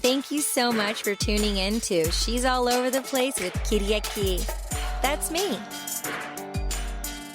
Thank you so much for tuning in to She's All Over the Place with Kiriaki. That's me.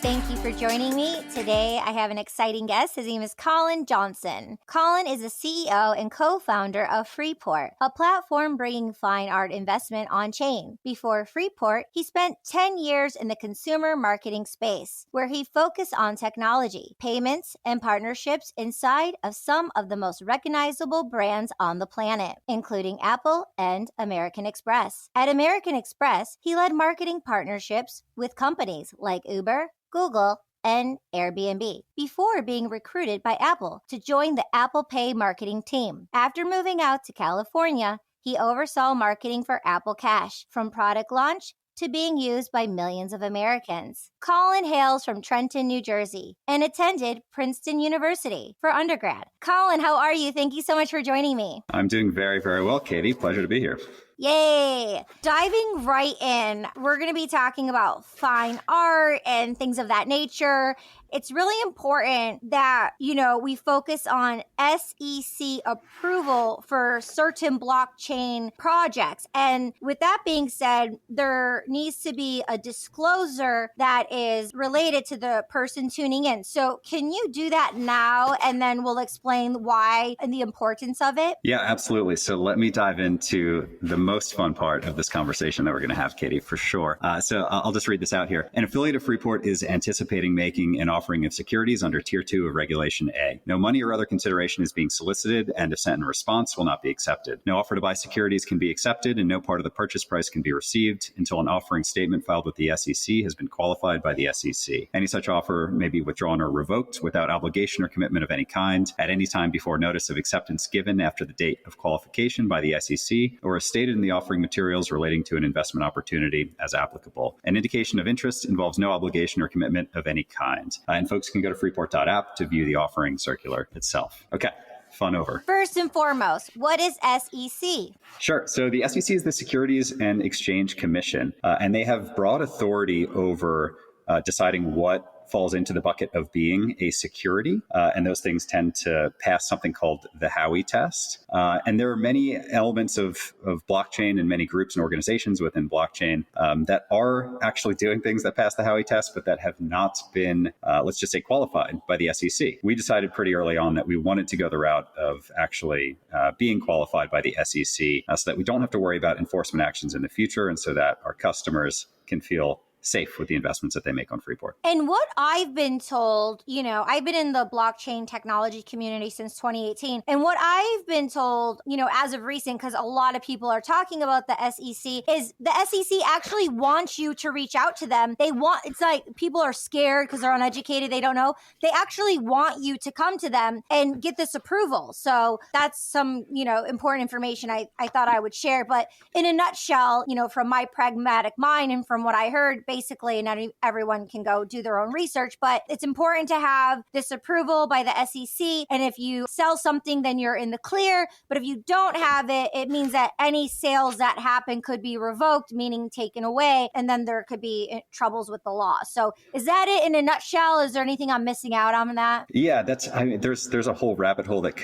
Thank you for joining me. Today, I have an exciting guest. His name is Colin Johnson. Colin is the CEO and co-founder of Freeport, a platform bringing fine art investment on chain. Before Freeport, he spent 10 years in the consumer marketing space, where he focused on technology, payments, and partnerships inside of some of the most recognizable brands on the planet, including Apple and American Express. At American Express, he led marketing partnerships with companies like Uber, Google, and Airbnb before being recruited by Apple to join the Apple Pay marketing team. After moving out to California, he oversaw marketing for Apple Cash, from product launch to being used by millions of Americans. Colin hails from Trenton, New Jersey, and attended Princeton University for undergrad. Colin, how are you? Thank you so much for joining me. I'm doing very, very well, Katie. Pleasure to be here. Yay! Diving right in, we're going to be talking about fine art and things of that nature. It's really important that, we focus on SEC approval for certain blockchain projects. And with that being said, there needs to be a disclosure that is related to the person tuning in. So can you do that now? And then we'll explain why and the importance of it. Yeah, absolutely. So let me dive into the most fun part of this conversation that we're going to have, Katie, for sure. So I'll just read this out here. An affiliate of Freeport is anticipating making an offering of securities under Tier 2 of Regulation A. No money or other consideration is being solicited, and a sent in response will not be accepted. No offer to buy securities can be accepted, and no part of the purchase price can be received until an offering statement filed with the SEC has been qualified by the SEC. Any such offer may be withdrawn or revoked without obligation or commitment of any kind at any time before notice of acceptance given after the date of qualification by the SEC, or as stated in the offering materials relating to an investment opportunity as applicable. An indication of interest involves no obligation or commitment of any kind. And folks can go to freeport.app to view the offering circular itself. Okay. Fun over. First and foremost, what is SEC? Sure. So the SEC is the Securities and Exchange Commission, and they have broad authority over deciding what falls into the bucket of being a security. And those things tend to pass something called the Howey test. And there are many elements of blockchain and many groups and organizations within blockchain that are actually doing things that pass the Howey test, but that have not been, let's just say, qualified by the SEC. We decided pretty early on that we wanted to go the route of actually being qualified by the SEC so that we don't have to worry about enforcement actions in the future, and so that our customers can feel safe with the investments that they make on Freeport. And what I've been told, I've been in the blockchain technology community since 2018. And what I've been told, as of recent, because a lot of people are talking about the SEC, is the SEC actually wants you to reach out to them. It's like people are scared because they're uneducated. They don't know. They actually want you to come to them and get this approval. So that's some, important information I thought I would share. But in a nutshell, from my pragmatic mind and from what I heard, basically, not everyone can go do their own research, but it's important to have this approval by the SEC. And if you sell something, then you're in the clear. But if you don't have it, it means that any sales that happen could be revoked, meaning taken away. And then there could be troubles with the law. So is that it in a nutshell? Is there anything I'm missing out on that? Yeah, there's a whole rabbit hole that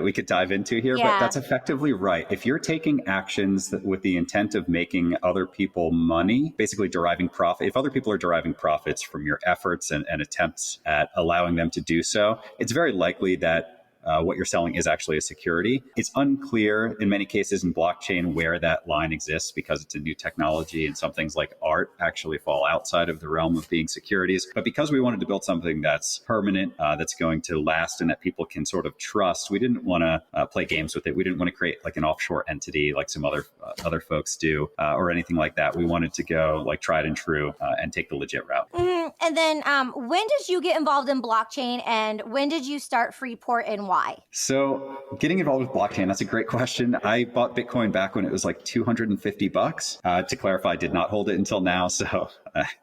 we could dive into here, but that's effectively right. If you're taking actions with the intent of making other people money, basically deriving profit, if other people are deriving profits from your efforts and attempts at allowing them to do so, it's very likely that what you're selling is actually a security. It's unclear in many cases in blockchain where that line exists because it's a new technology, and some things like art actually fall outside of the realm of being securities. But because we wanted to build something that's permanent, that's going to last, and that people can sort of trust, we didn't want to play games with it. We didn't want to create like an offshore entity like some other folks do or anything like that. We wanted to go like tried and true and take the legit route. Mm-hmm. And then when did you get involved in blockchain, and when did you start Freeport, and why? So getting involved with blockchain, that's a great question. I bought Bitcoin back when it was like $250. To clarify, I did not hold it until now, so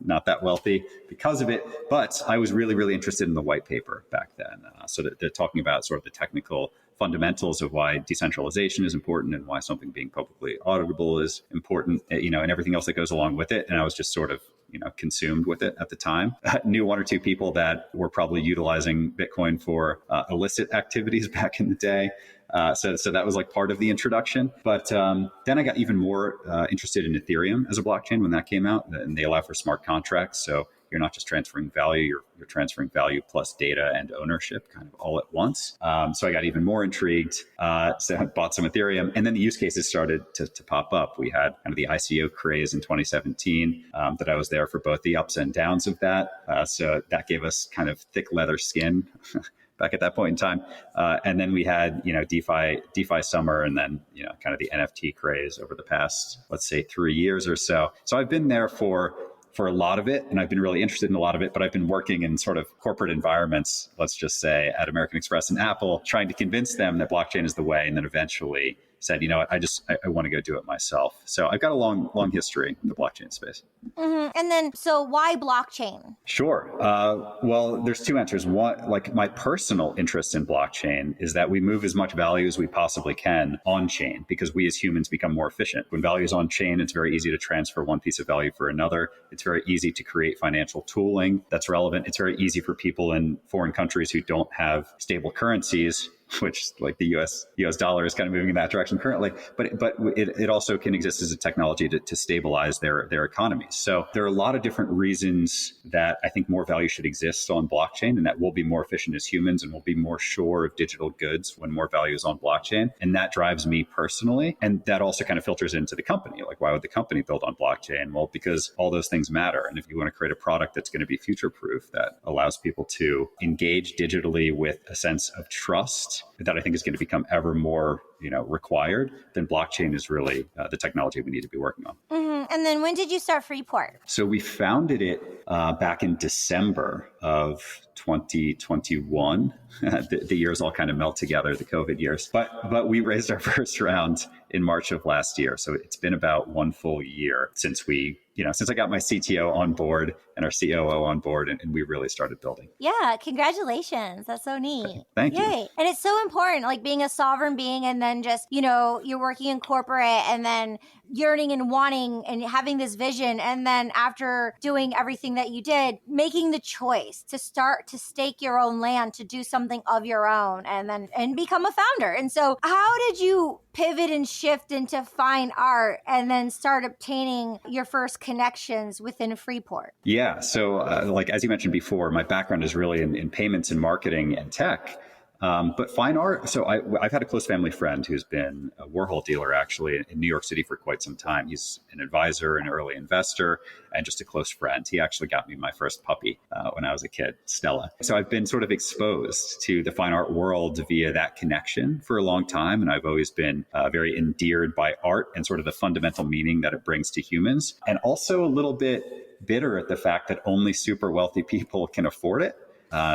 not that wealthy because of it. But I was really, really interested in the white paper back then. So they're talking about sort of the technical fundamentals of why decentralization is important and why something being publicly auditable is important, and everything else that goes along with it. And I was just sort of consumed with it at the time. I knew one or two people that were probably utilizing Bitcoin for illicit activities back in the day. So that was like part of the introduction. But then I got even more interested in Ethereum as a blockchain when that came out, and they allow for smart contracts. So you're not just transferring value, you're transferring value plus data and ownership kind of all at once. So I got even more intrigued. So I bought some Ethereum, and then the use cases started to pop up. We had kind of the ICO craze in 2017 that I was there for both the ups and downs of that. So that gave us kind of thick leather skin back at that point in time. And then we had, DeFi summer, and then, kind of the NFT craze over the past, let's say 3 years or so. So I've been there for a lot of it, and I've been really interested in a lot of it, but I've been working in sort of corporate environments, let's just say at American Express and Apple, trying to convince them that blockchain is the way, and then eventually said, you know what, I want to go do it myself. So I've got a long history in the blockchain space. Mm-hmm. And then, so why blockchain? Sure. Well, there's two answers. One, like my personal interest in blockchain is that we move as much value as we possibly can on chain, because we as humans become more efficient. When value is on chain, it's very easy to transfer one piece of value for another. It's very easy to create financial tooling that's relevant. It's very easy for people in foreign countries who don't have stable currencies, which like the US dollar is kind of moving in that direction currently, but it also can exist as a technology to stabilize their economies. So there are a lot of different reasons that I think more value should exist on blockchain, and that we'll be more efficient as humans, and we'll be more sure of digital goods when more value is on blockchain. And that drives me personally. And that also kind of filters into the company. Like, why would the company build on blockchain? Well, because all those things matter. And if you want to create a product that's going to be future proof, that allows people to engage digitally with a sense of trust that I think is going to become ever more, required, then blockchain is really the technology we need to be working on. Mm-hmm. And then when did you start Freeport? So we founded it back in December of 2021. The years all kind of melt together, the COVID years. But we raised our first round in March of last year. So it's been about one full year since since I got my CTO on board and our COO on board, and we really started building. Yeah, congratulations. That's so neat. Thank you. Yay. And it's so important, like being a sovereign being, and then just, you're working in corporate, and then yearning and wanting and having this vision. And then after doing everything that you did, making the choice to start to stake your own land, to do something of your own, and become a founder. And so how did you pivot and shift into fine art and then start obtaining your first connections within Freeport? Yeah. So like, as you mentioned before, my background is really in payments and marketing and tech. But fine art, so I've had a close family friend who's been a Warhol dealer actually in New York City for quite some time. He's an advisor, an early investor, and just a close friend. He actually got me my first puppy when I was a kid, Stella. So I've been sort of exposed to the fine art world via that connection for a long time. And I've always been very endeared by art and sort of the fundamental meaning that it brings to humans. And also a little bit bitter at the fact that only super wealthy people can afford it.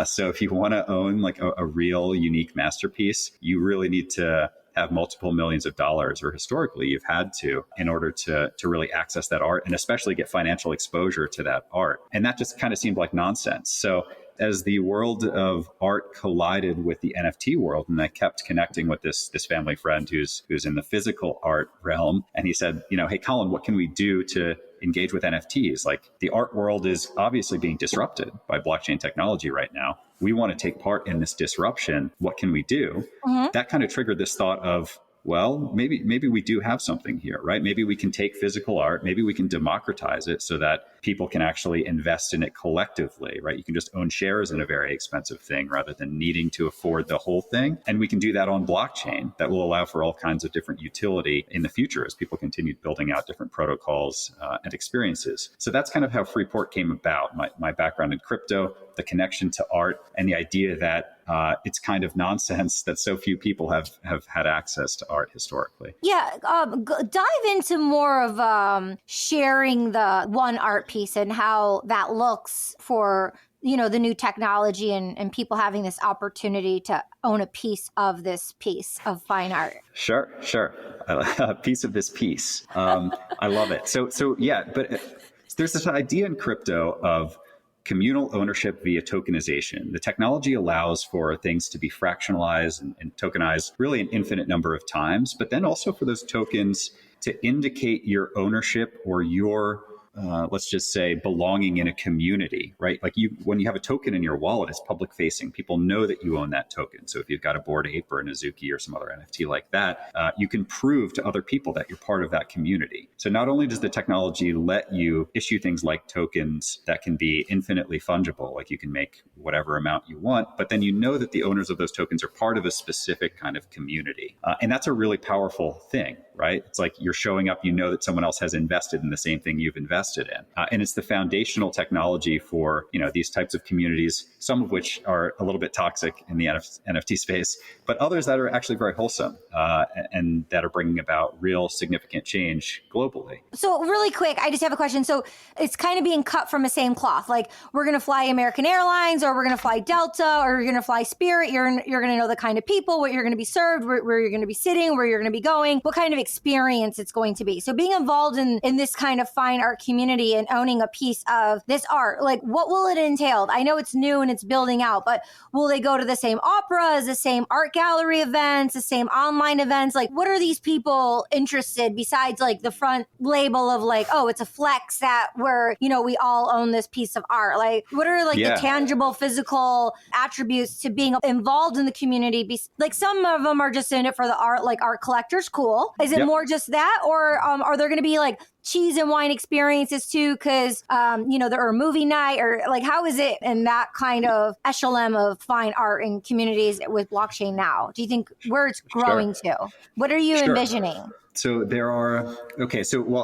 So if you want to own like a real unique masterpiece, you really need to have multiple millions of dollars, or historically you've had to, in order to really access that art and especially get financial exposure to that art. And that just kind of seemed like nonsense. So as the world of art collided with the NFT world, and I kept connecting with this family friend who's in the physical art realm, and he said, hey, Colin, what can we do to engage with NFTs? Like, the art world is obviously being disrupted by blockchain technology right now. We want to take part in this disruption. What can we do? Mm-hmm. That kind of triggered this thought of, well, maybe we do have something here, right? Maybe we can take physical art, maybe we can democratize it so that people can actually invest in it collectively, right? You can just own shares in a very expensive thing rather than needing to afford the whole thing. And we can do that on blockchain. That will allow for all kinds of different utility in the future as people continue building out different protocols and experiences. So that's kind of how Freeport came about. My background in crypto, the connection to art, and the idea that it's kind of nonsense that so few people have had access to art historically. Yeah, dive into more of sharing the one art piece and how that looks for the new technology and people having this opportunity to own a piece of this piece of fine art. Sure. A piece of this piece. I love it. So yeah, but there's this idea in crypto of communal ownership via tokenization. The technology allows for things to be fractionalized and tokenized really an infinite number of times, but then also for those tokens to indicate your ownership or your let's just say, belonging in a community, right? Like when you have a token in your wallet, it's public facing. People know that you own that token. So if you've got a Bored Ape or a Azuki or some other NFT like that, you can prove to other people that you're part of that community. So not only does the technology let you issue things like tokens that can be infinitely fungible, like you can make whatever amount you want, but then you know that the owners of those tokens are part of a specific kind of community. And that's a really powerful thing, right? It's like you're showing up, you know that someone else has invested in the same thing you've invested in. And it's the foundational technology for, these types of communities, some of which are a little bit toxic in the NFT space, but others that are actually very wholesome and that are bringing about real significant change globally. So really quick, I just have a question. So it's kind of being cut from the same cloth. Like we're going to fly American Airlines, or we're going to fly Delta, or you're going to fly Spirit. You're going to know the kind of people, what you're going to be served, where you're going to be sitting, where you're going to be going, what kind of experience it's going to be. So being involved in this kind of fine art community and owning a piece of this art, like what will it entail? I know it's new and it's building out, but will they go to the same operas, the same art gallery events, the same online events? Like what are these people interested besides like the front label of like, oh, it's a flex that we all own this piece of art? Like what are like the tangible physical attributes to being involved in the community? Like some of them are just in it for the art, like art collectors. Cool. Is it more just that, or are there going to be like cheese and wine experiences too? Because, there are movie night, or like, how is it in that kind of echelon of fine art and communities with blockchain now? Do you think where it's growing to? What are you envisioning? So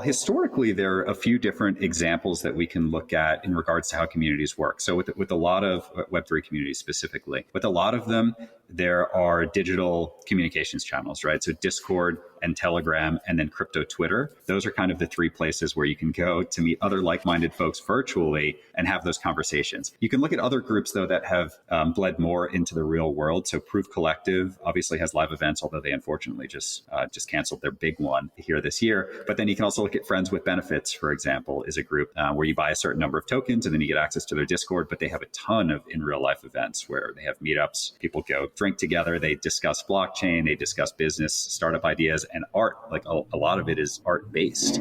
historically, there are a few different examples that we can look at in regards to how communities work. So with a lot of Web3 communities specifically, with a lot of them, there are digital communications channels, right? So Discord and Telegram and then crypto Twitter. Those are kind of the three places where you can go to meet other like-minded folks virtually and have those conversations. You can look at other groups, though, that have bled more into the real world. So Proof Collective obviously has live events, although they unfortunately just canceled their big one here this year. But then you can also look at Friends with Benefits, for example, is a group where you buy a certain number of tokens and then you get access to their Discord, but they have a ton of in real life events where they have meetups. People go drink together, they discuss blockchain, they discuss business, startup ideas, and art. Like a lot of it is art based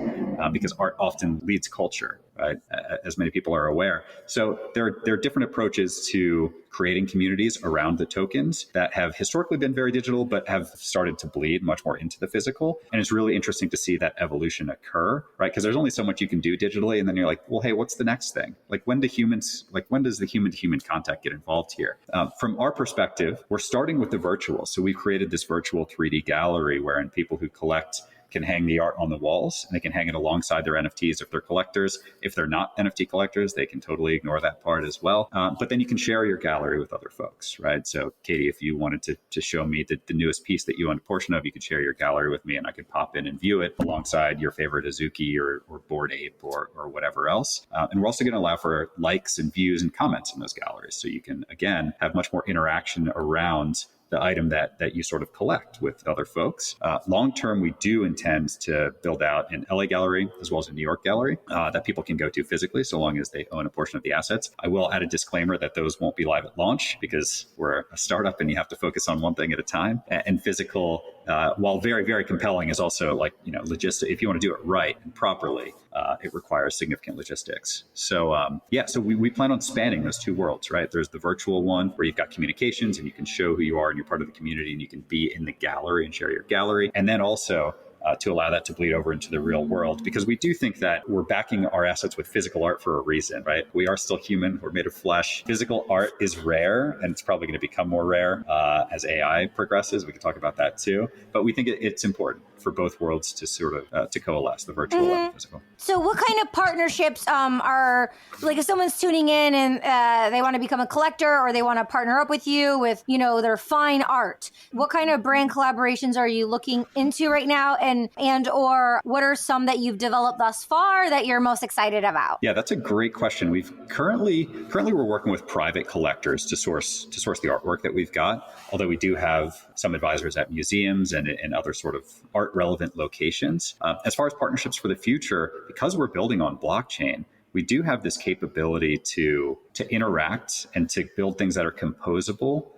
because art often leads culture, right? As many people are aware. So there are different approaches to creating communities around the tokens that have historically been very digital, but have started to bleed much more into the physical. And it's really interesting to see that evolution occur, right? Because there's only so much you can do digitally. And then you're like, well, hey, what's the next thing? Like when does the human to human contact get involved here? From our perspective, we're starting with the virtual. So we've created this virtual 3D gallery wherein people who collect can hang the art on the walls, and they can hang it alongside their NFTs if they're collectors. If they're not NFT collectors, they can totally ignore that part as well. But then you can share your gallery with other folks, right? So Katie, if you wanted to show me the newest piece that you own a portion of, you could share your gallery with me and I could pop in and view it alongside your favorite Azuki or Bored Ape or whatever else. And we're also going to allow for likes and views and comments in those galleries. So you can, again, have much more interaction around the item that you sort of collect with other folks. Long term, we do intend to build out an LA gallery as well as a New York gallery that people can go to physically, so long as they own a portion of the assets. I will add a disclaimer that those won't be live at launch because we're a startup and you have to focus on one thing at a time. And physical, while very, very compelling, is also like, logistic. If you want to do it right and properly, it requires significant logistics. So we plan on spanning those two worlds, right? There's the virtual one where you've got communications and you can show who you are and you're part of the community and you can be in the gallery and share your gallery. And then also to allow that to bleed over into the real world, because we do think that we're backing our assets with physical art for a reason, right? We are still human. We're made of flesh. Physical art is rare, and it's probably going to become more rare as AI progresses. We can talk about that too. But we think it's important for both worlds to sort of to coalesce, the virtual and the physical. So what kind of partnerships are, like if someone's tuning in and they want to become a collector or they want to partner up with you with, their fine art, what kind of brand collaborations are you looking into right now? And or what are some that you've developed thus far that you're most excited about? Yeah, that's a great question. We've currently we're working with private collectors to source the artwork that we've got, although we do have some advisors at museums and other sort of art relevant locations. As far as partnerships for the future, because we're building on blockchain, we do have this capability to interact and to build things that are composable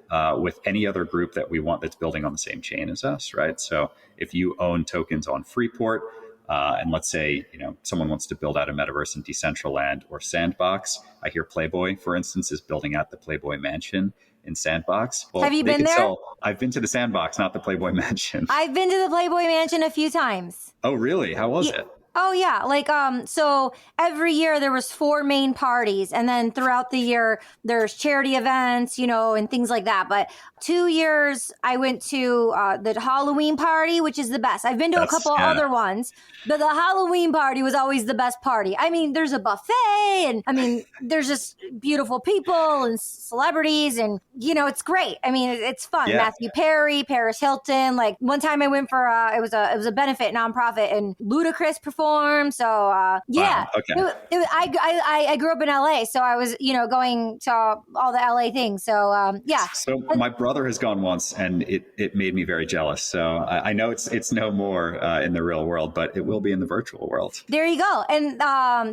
with any other group that we want that's building on the same chain as us, right? So if you own tokens on Freeport, And let's say, someone wants to build out a metaverse in Decentraland or Sandbox. I hear Playboy, for instance, is building out the Playboy Mansion in Sandbox. Well, Have you they been could there? I've been to the Sandbox, not the Playboy Mansion. I've been to the Playboy Mansion a few times. Oh, really? How was it? Oh yeah, like so every year there was 4 main parties, and then throughout the year there's charity events, and things like that. But 2 years I went to the Halloween party, which is the best. I've been to a couple other ones, but the Halloween party was always the best party. I mean, there's a buffet, and there's just beautiful people and celebrities, and it's great. I mean, it's fun. Yeah. Matthew Perry, Paris Hilton. Like one time I went for it was a benefit nonprofit, and Ludacris performed. So yeah, Wow, okay. I grew up in LA, so I was going to all the LA things. So yeah. So my brother has gone once, and it made me very jealous. So I know it's no more in the real world, but it will be in the virtual world. There you go, and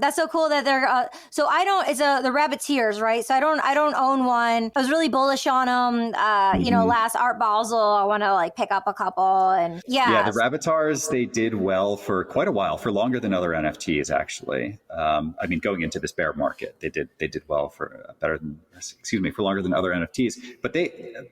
that's so cool that they're. So I don't. It's the Rabbiteers, right? So I don't own one. I was really bullish on them. Last Art Basel, I want to pick up a couple, and yeah. The Rabbitars, they did well for quite a while, for longer than other NFTs actually. Going into this bear market, they did well for longer than other NFTs. But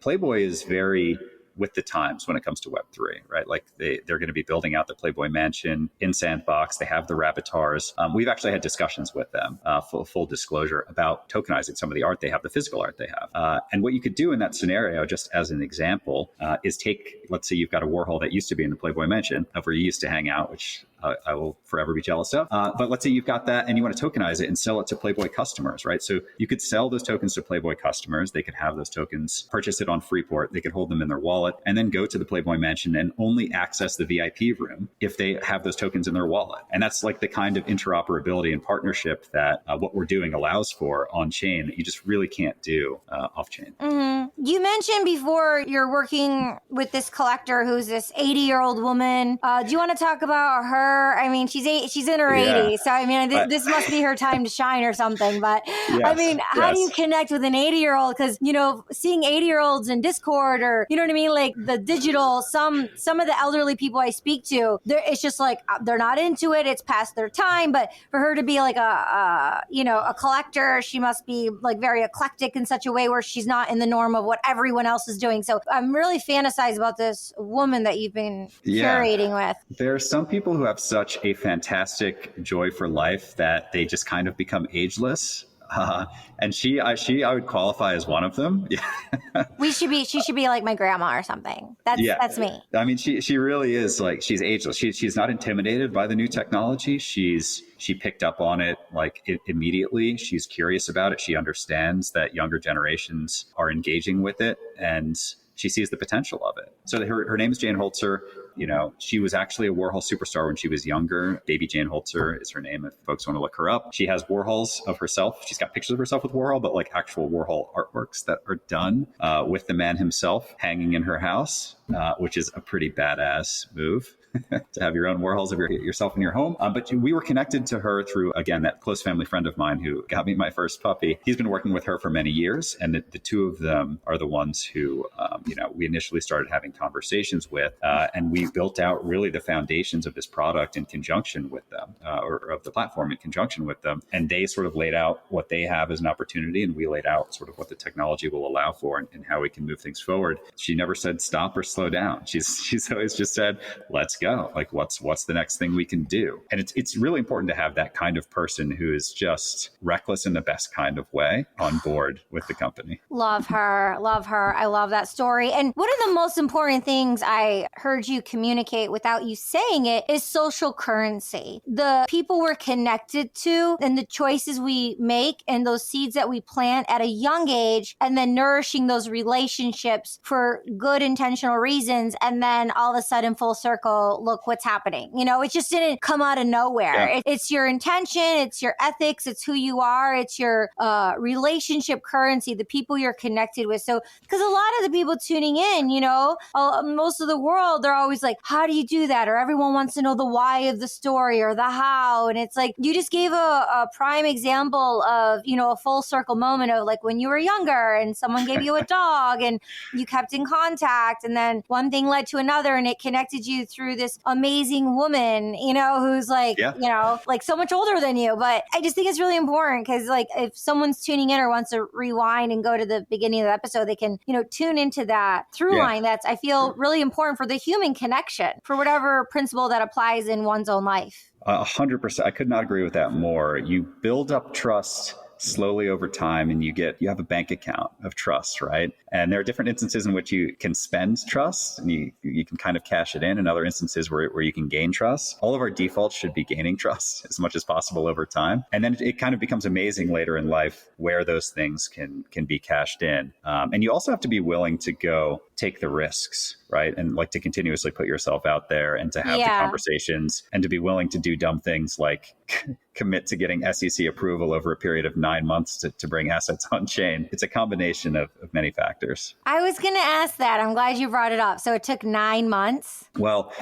Playboy is very with the times when it comes to Web3, right? Like they're going to be building out the Playboy Mansion in Sandbox. They have the Rabbitars. We've actually had discussions with them, full disclosure, about tokenizing some of the art they have, the physical art they have. And what you could do in that scenario, just as an example, is let's say you've got a Warhol that used to be in the Playboy Mansion, where you used to hang out, which I will forever be jealous of. But let's say you've got that and you want to tokenize it and sell it to Playboy customers, right? So you could sell those tokens to Playboy customers. They could have those tokens, purchase it on Freeport. They could hold them in their wallet and then go to the Playboy Mansion and only access the VIP room if they have those tokens in their wallet. And that's like the kind of interoperability and partnership that what we're doing allows for on chain that you just really can't do off chain. Mm-hmm. You mentioned before you're working with this collector who's this 80-year-old woman. Do you want to talk about her? I mean, she's in her 80s, so this must be her time to shine or something. But yes, how do you connect with an 80-year-old? Because seeing 80-year-olds in Discord or like the digital, some of the elderly people I speak to, it's just like they're not into it. It's past their time. But for her to be like a collector, she must be like very eclectic in such a way where she's not in the norm of what everyone else is doing. So I'm really fantasized about this woman that you've been curating with. There are some people who have such a fantastic joy for life that they just kind of become ageless. And I would qualify as one of them. She should be like my grandma or something. That's me. I mean, she really is she's ageless. She's not intimidated by the new technology. She picked up on it immediately. She's curious about it. She understands that younger generations are engaging with it, and she sees the potential of it. So her name is Jane Holzer. She was actually a Warhol superstar when she was younger. Baby Jane Holzer is her name if folks want to look her up. She has Warhols of herself. She's got pictures of herself with Warhol, but actual Warhol artworks that are done with the man himself hanging in her house, which is a pretty badass move. To have your own Warhols of yourself in your home. But we were connected to her through, again, that close family friend of mine who got me my first puppy. He's been working with her for many years. And the two of them are the ones who, we initially started having conversations with. And we built out really the foundations of this product in conjunction with them, or of the platform in conjunction with them. And they sort of laid out what they have as an opportunity. And we laid out sort of what the technology will allow for and how we can move things forward. She never said stop or slow down. She's always just said, let's go. What's the next thing we can do? And it's really important to have that kind of person who is just reckless in the best kind of way on board with the company. Love her. I love that story. And one of the most important things I heard you communicate without you saying it is social currency. The people we're connected to and the choices we make and those seeds that we plant at a young age, and then nourishing those relationships for good intentional reasons. And then all of a sudden, full circle, look what's happening. It just didn't come out of nowhere. Yeah. It's your intention, it's your ethics, it's who you are, it's your relationship currency, the people you're connected with. So, because a lot of the people tuning in, most of the world, they're always like, how do you do that? Or everyone wants to know the why of the story or the how. And it's like, you just gave a prime example of, a full circle moment of when you were younger and someone gave you a dog and you kept in contact. And then one thing led to another and it connected you through this amazing woman, who's like, like so much older than you. But I just think it's really important because like if someone's tuning in or wants to rewind and go to the beginning of the episode, they can, tune into that through line that's, I feel, really important for the human connection for whatever principle that applies in one's own life. 100%. I could not agree with that more. You build up trust slowly over time and you have a bank account of trust, right? And there are different instances in which you can spend trust and you can kind of cash it in, and other instances where you can gain trust. All of our defaults should be gaining trust as much as possible over time. And then it kind of becomes amazing later in life where those things can be cashed in. And you also have to be willing to go take the risks, right? And like to continuously put yourself out there and to have the conversations and to be willing to do dumb things like commit to getting SEC approval over a period of 9 months to bring assets on chain. It's a combination of many factors. I was going to ask that. I'm glad you brought it up. So it took 9 months? Well,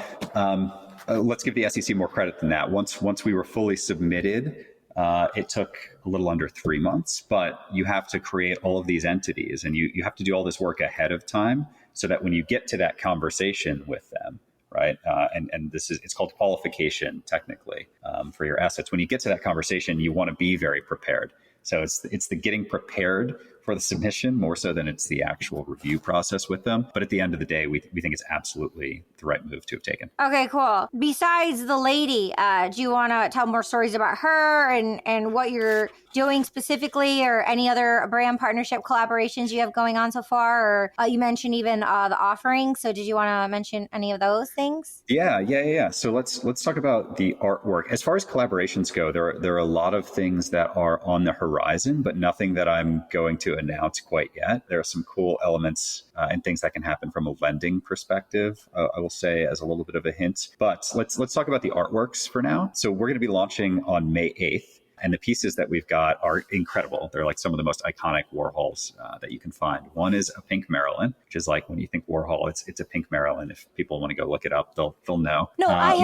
let's give the SEC more credit than that. Once we were fully submitted, it took a little under 3 months, but you have to create all of these entities and you have to do all this work ahead of time so that when you get to that conversation with them, right? And it's called qualification technically for your assets. When you get to that conversation, you want to be very prepared. So it's the getting prepared for the submission more so than it's the actual review process with them. But at the end of the day, we think it's absolutely the right move to have taken. Okay, cool. Besides the lady, do you want to tell more stories about her and what you're doing specifically, or any other brand partnership collaborations you have going on so far? Or you mentioned even the offering. So did you want to mention any of those things? Yeah. So let's talk about the artwork. As far as collaborations go, there are a lot of things that are on the horizon, but nothing that I'm going to announce quite yet. There are some cool elements and things that can happen from a lending perspective, I will say as a little bit of a hint. But let's talk about the artworks for now. So we're going to be launching on May 8th. And the pieces that we've got are incredible. They're like some of the most iconic Warhols that you can find. One is a pink Marilyn, which is like when you think Warhol, it's a pink Marilyn. If people want to go look it up, they'll know. No, I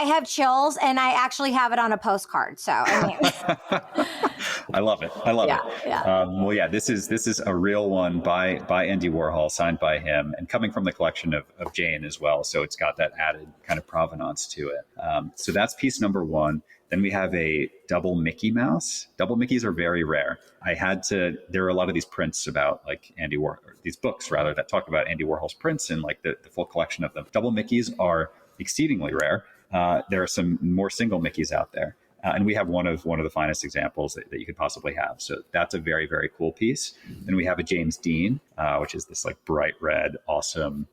have chills, and I actually have it on a postcard. So I mean, I love it. Yeah. Yeah. This is a real one by Andy Warhol, signed by him, and coming from the collection of Jane as well. So it's got that added kind of provenance to it. So that's piece number one. Then we have a double Mickey Mouse. Double Mickeys are very rare. There are a lot of these prints about like Andy Warhol, these books rather, that talk about Andy Warhol's prints and like the full collection of them. Double Mickeys are exceedingly rare. There are some more single Mickeys out there. And we have one of the finest examples that you could possibly have. So that's a very, very cool piece. Then we have a James Dean, which is this like bright red, awesome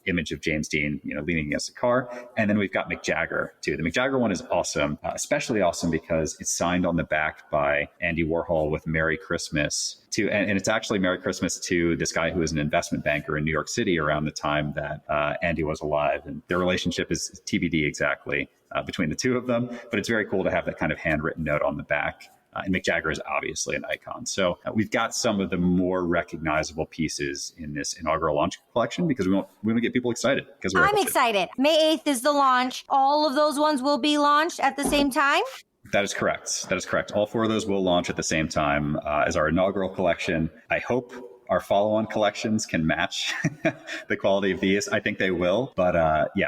image of James Dean, leaning against a car. And then we've got Mick Jagger too. The Mick Jagger one is awesome, especially awesome because it's signed on the back by Andy Warhol with Merry Christmas to, and it's actually Merry Christmas to this guy who was an investment banker in New York City around the time that Andy was alive. And their relationship is TBD exactly between the two of them, but it's very cool to have that kind of handwritten note on the back. And Mick Jagger is obviously an icon. So we've got some of the more recognizable pieces in this inaugural launch collection because we want to get people excited. Because I'm excited. May 8th is the launch. All of those ones will be launched at the same time? That is correct. All four of those will launch at the same time as our inaugural collection. I hope our follow-on collections can match the quality of these. I think they will, but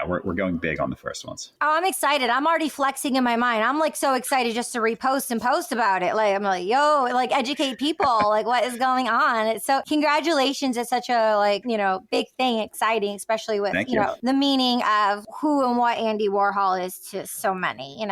we're going big on the first ones. Oh, I'm excited. I'm already flexing in my mind. I'm like so excited just to repost and post about it. Like I'm like, educate people. Like what is going on? So congratulations. It's such a big thing, exciting, especially with the meaning of who and what Andy Warhol is to so many.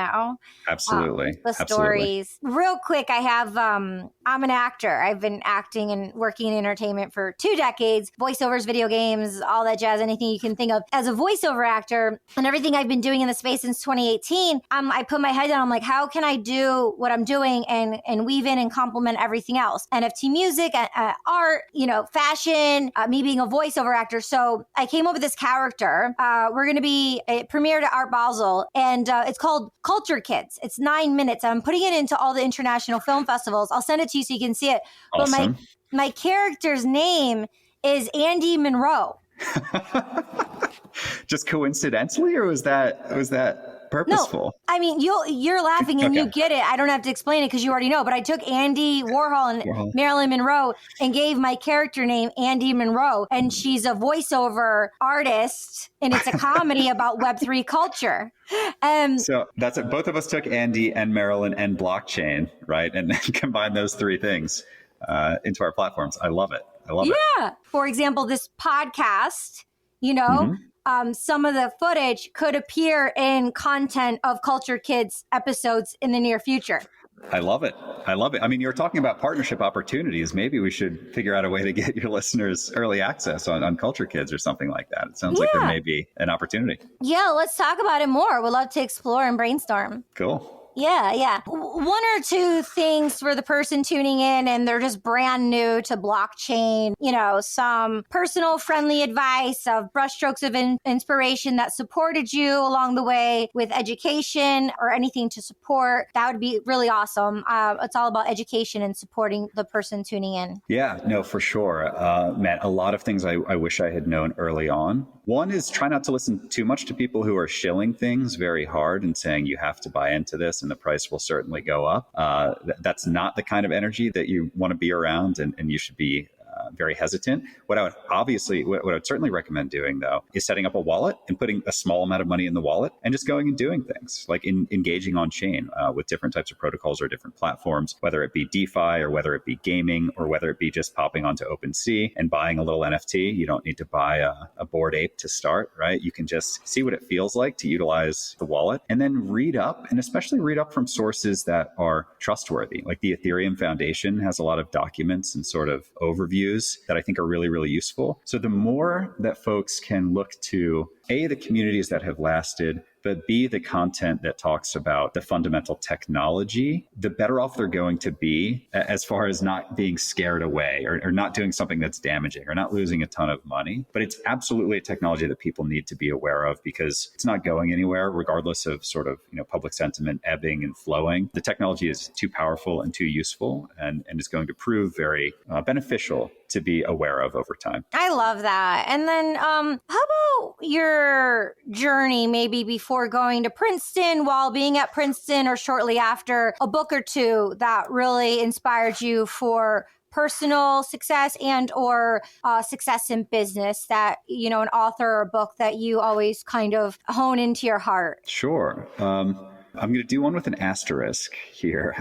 Absolutely. The stories. Real quick, I have. I'm an actor. I've been acting and working in entertainment for 2 decades, voiceovers, video games, all that jazz, anything you can think of. As a voiceover actor and everything I've been doing in the space since 2018, I put my head down. I'm like, how can I do what I'm doing and weave in and complement everything else? NFT music, art, fashion, me being a voiceover actor. So I came up with this character. We're going to be premiered at Art Basel, and it's called Culture Kids. It's 9 minutes. I'm putting it into all the international film festivals. I'll send it to you so you can see it. Awesome. But my character's name is Andy Monroe. Just coincidentally, or was that No, purposeful. I mean, you're laughing and you Okay. get it. I don't have to explain it because you already know. But I took Andy Warhol and Warhol. Marilyn Monroe and gave my character name Andy Monroe. And she's a voiceover artist. And it's a comedy about Web3 culture. So that's it. Both of us took Andy and Marilyn and blockchain, right? And then combined those three things into our platforms. I love it. I love it. Yeah. For example, this podcast, some of the footage could appear in content of Culture Kids episodes in the near future. I love it. I love it. I mean, you're talking about partnership opportunities. Maybe we should figure out a way to get your listeners early access on Culture Kids or something like that. It sounds like there may be an opportunity. Yeah, let's talk about it more. We'd love to explore and brainstorm. Cool. Yeah. One or two things for the person tuning in and they're just brand new to blockchain, some personal friendly advice of brushstrokes of inspiration that supported you along the way with education or anything to support. That would be really awesome. It's all about education and supporting the person tuning in. Yeah, no, for sure. Matt, a lot of things I wish I had known early on. One is try not to listen too much to people who are shilling things very hard and saying you have to buy into this and the price will certainly go up. That's not the kind of energy that you want to be around, and you should be very hesitant. What I would certainly recommend doing, though, is setting up a wallet and putting a small amount of money in the wallet and just going and doing things like engaging on chain with different types of protocols or different platforms, whether it be DeFi or whether it be gaming or whether it be just popping onto OpenSea and buying a little NFT. You don't need to buy a Bored Ape to start, right? You can just see what it feels like to utilize the wallet and then read up, and especially read up from sources that are trustworthy. Like the Ethereum Foundation has a lot of documents and sort of overviews that I think are really, really useful. So the more that folks can look to A, the communities that have lasted, but B, the content that talks about the fundamental technology, the better off they're going to be as far as not being scared away or not doing something that's damaging or not losing a ton of money. But it's absolutely a technology that people need to be aware of because it's not going anywhere, regardless of sort of public sentiment ebbing and flowing. The technology is too powerful and too useful and is going to prove very beneficial to be aware of over time. I love that. And then how about your journey maybe before going to Princeton, while being at Princeton, or shortly after, a book or two that really inspired you for personal success and or success in business that, an author or book that you always kind of hone into your heart? Sure. I'm going to do one with an asterisk here.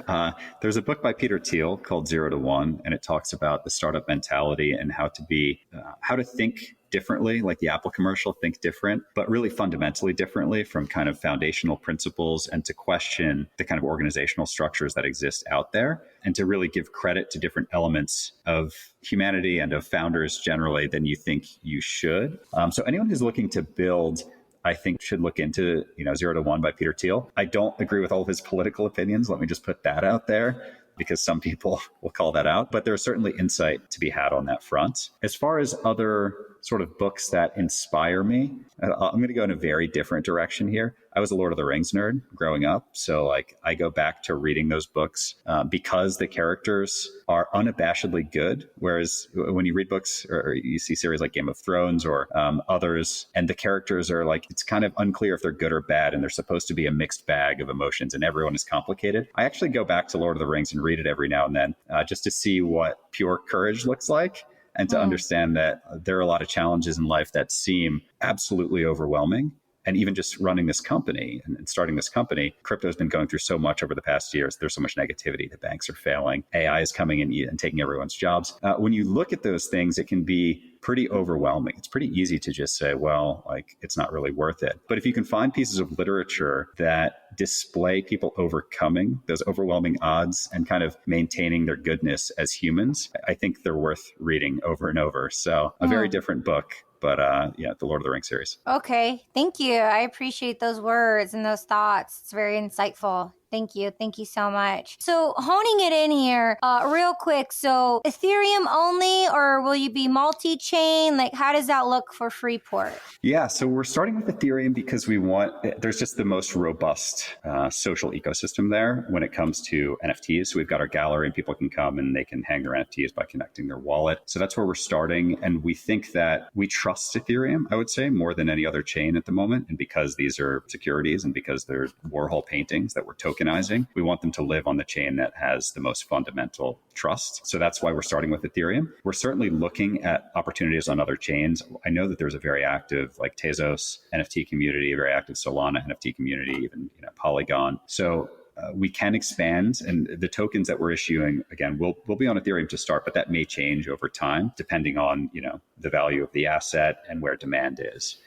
There's a book by Peter Thiel called 0 to 1, and it talks about the startup mentality and how to think differently, like the Apple commercial, think different, but really fundamentally differently from kind of foundational principles, and to question the kind of organizational structures that exist out there, and to really give credit to different elements of humanity and of founders generally than you think you should. So anyone who's looking to build, I think, should look into 0 to 1 by Peter Thiel. I don't agree with all of his political opinions. Let me just put that out there, because some people will call that out. But there's certainly insight to be had on that front. As far as other sort of books that inspire me, I'm going to go in a very different direction here. I was a Lord of the Rings nerd growing up. So I go back to reading those books because the characters are unabashedly good. Whereas when you read books or you see series like Game of Thrones or others, and the characters are it's kind of unclear if they're good or bad, and they're supposed to be a mixed bag of emotions, and everyone is complicated. I actually go back to Lord of the Rings and read it every now and then just to see what pure courage looks like, and to understand that there are a lot of challenges in life that seem absolutely overwhelming. And even just running this company and starting this company, crypto has been going through so much over the past years. There's so much negativity. The banks are failing. AI is coming in and taking everyone's jobs. When you look at those things, it can be pretty overwhelming. It's pretty easy to just say, well, it's not really worth it. But if you can find pieces of literature that display people overcoming those overwhelming odds and kind of maintaining their goodness as humans, I think they're worth reading over and over. So a very different book. But the Lord of the Rings series. Okay. Thank you. I appreciate those words and those thoughts. It's very insightful. Thank you. Thank you so much. So honing it in here real quick. So Ethereum only, or will you be multi-chain? Like, how does that look for Freeport? Yeah, so we're starting with Ethereum because there's just the most robust social ecosystem there when it comes to NFTs. So we've got our gallery and people can come and they can hang their NFTs by connecting their wallet. So that's where we're starting. And we think that we trust Ethereum, I would say, more than any other chain at the moment. And because these are securities and because they're Warhol paintings that we're tokenizing, we want them to live on the chain that has the most fundamental trust. So that's why we're starting with Ethereum. We're certainly looking at opportunities on other chains. I know that there's a very active like Tezos NFT community, a very active Solana NFT community, even Polygon. So we can expand, and the tokens that we're issuing, again, will be on Ethereum to start, but that may change over time depending on the value of the asset and where demand is.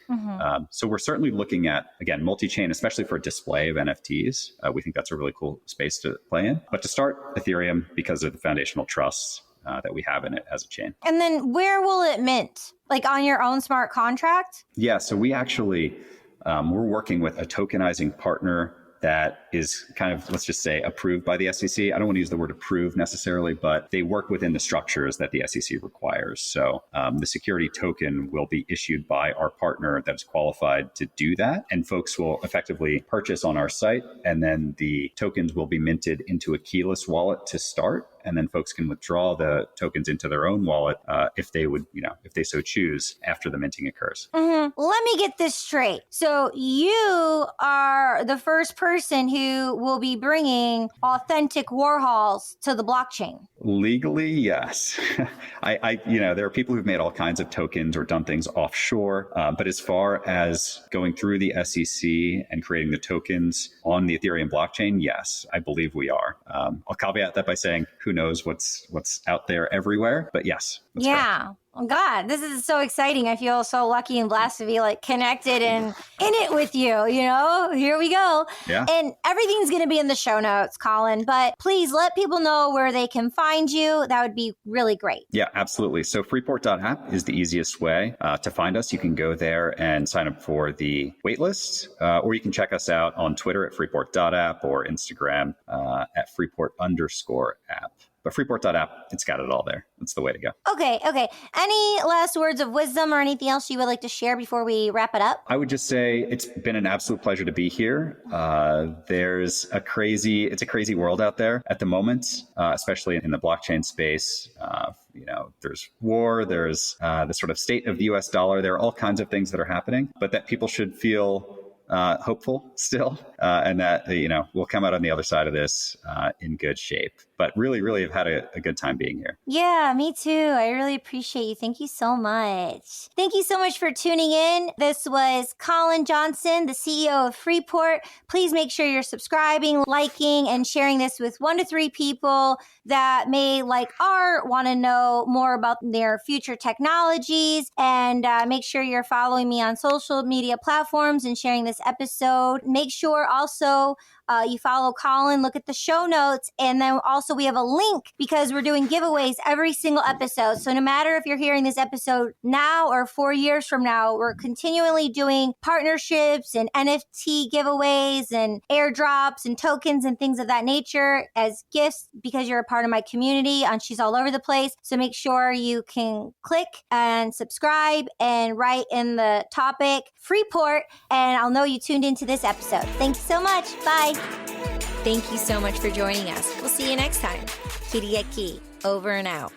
So we're certainly looking at, again, multi-chain, especially for display of NFTs. We think that's a really cool space to play in. But to start, Ethereum, because of the foundational trusts that we have in it as a chain. And then where will it mint? Like on your own smart contract? Yeah, so we actually, we're working with a tokenizing partner that is kind of, let's just say, approved by the SEC. I don't want to use the word approved necessarily, but they work within the structures that the SEC requires. So the security token will be issued by our partner that is qualified to do that. And folks will effectively purchase on our site, and then the tokens will be minted into a keyless wallet to start. And then folks can withdraw the tokens into their own wallet if they would, if they so choose after the minting occurs. Let me get this straight. So you are the first person who will be bringing authentic Warhols to the blockchain. Legally, yes. There are people who've made all kinds of tokens or done things offshore. But as far as going through the SEC and creating the tokens on the Ethereum blockchain, yes, I believe we are. I'll caveat that by saying, who knows what's out there everywhere, but yes. Yeah. Correct. Oh God, this is so exciting. I feel so lucky and blessed to be like connected and in it with you, here we go. Yeah. And everything's going to be in the show notes, Colin, but please let people know where they can find you. That would be really great. Yeah, absolutely. So freeport.app is the easiest way to find us. You can go there and sign up for the waitlist, or you can check us out on Twitter at freeport.app or Instagram at freeport_app. But freeport.app, it's got it all there. That's the way to go. Okay. Any last words of wisdom or anything else you would like to share before we wrap it up? I would just say it's been an absolute pleasure to be here. It's a crazy world out there at the moment, especially in the blockchain space. There's war, there's the sort of state of the US dollar. There are all kinds of things that are happening, but that people should feel hopeful still, and that, we'll come out on the other side of this in good shape. But really, really have had a good time being here. Yeah, me too. I really appreciate you. Thank you so much. Thank you so much for tuning in. This was Colin Johnson, the CEO of Freeport. Please make sure you're subscribing, liking, and sharing this with 1 to 3 people that may like art, want to know more about their future technologies, and make sure you're following me on social media platforms and sharing this episode. Make sure also you follow Colin, look at the show notes, and then also we have a link because we're doing giveaways every single episode. So no matter if you're hearing this episode now or 4 years from now, we're continually doing partnerships and NFT giveaways and airdrops and tokens and things of that nature as gifts because you're a part of my community on She's All Over the Place. So make sure you can click and subscribe and write in the topic Freeport, and I'll know you tuned into this episode. Thanks so much. Bye. Thank you so much for joining us. We'll see you next time. Kiriaki, over and out.